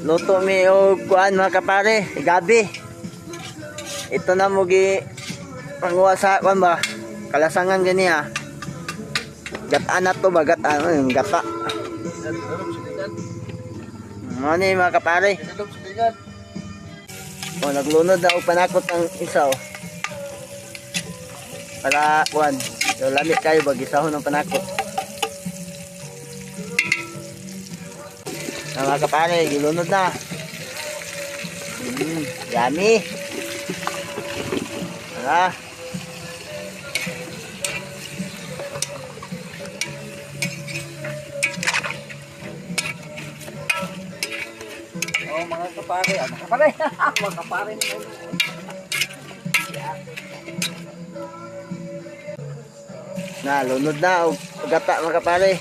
luto mi og kuan mga kapare, gabi. Ito na mo gi panguha sa kuan ba? Kalasangan gani ha. Gataan na to ba? Gataan, gata. Ano ni mga kapare? O, naglunod na og panakot ang isa o. Para kuan, so lamig kayo ba gisahon ng panakot. Mga kapare, gilunod na. Yummy. Tara. Oh, mga kapare, mga kapare. Mga kapare. Na, lunod na og gata mga kapare.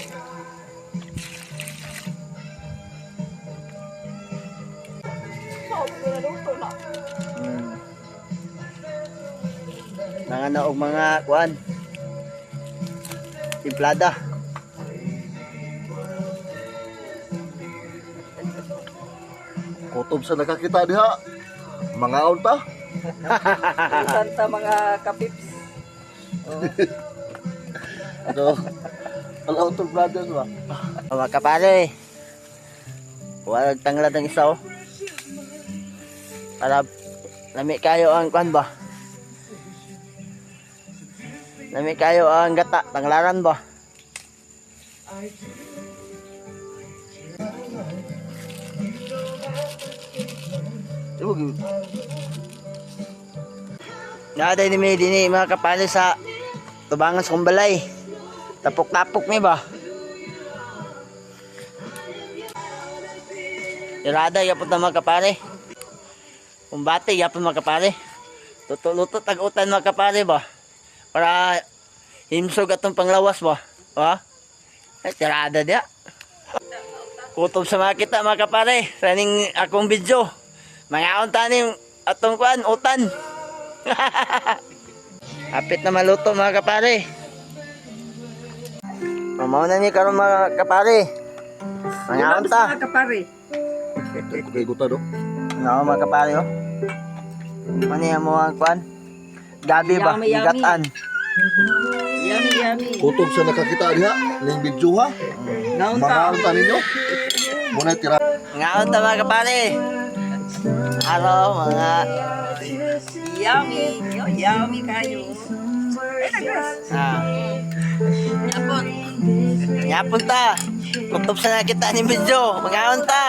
Nangana og mga kuan. Timplada. Kutob sa nakakita diha. Mga unta. Santa mga kapips. Ano? Alaw to brothers ba? Mga kapare. Wala tanglad ng isa oh. Para lami kayo ang kuan ba? Lami kayo ang gata, tanglaran ba? Naaday ni may dini mga kapale sa tubangan sa kumbalay. Tapok-tapok may ba? Irada yapon na mga kapare. Kumbate yapon mga kapare. Luto-luto tag-utan mga kapare ba? Para himsog atong panglawas ba? Ha? Ay, tirada dia. Kutob sa mga kita mga kapare. Raning akong video. Mga tanim atong kuan, utan. Apit na maluto mga kapare. Mamaw na ni karon mga kapare. Mga unta. Mga kapare. Kay guta do. No, mga kapare oh. Mani mo ang kuan? Gabi ba? Yummy, yummy. Gatan. Yummy, yummy. Kutob sa nakakita diha. Ning video ha. Mga Naunta. unta ninyo. Muna tira. Mga unta mga kapare. Hello mga Yummy. Yummy kayo. Ay, nagras. Yapon. Yapon ta. Kutob sa nakita ni video. Mga unta.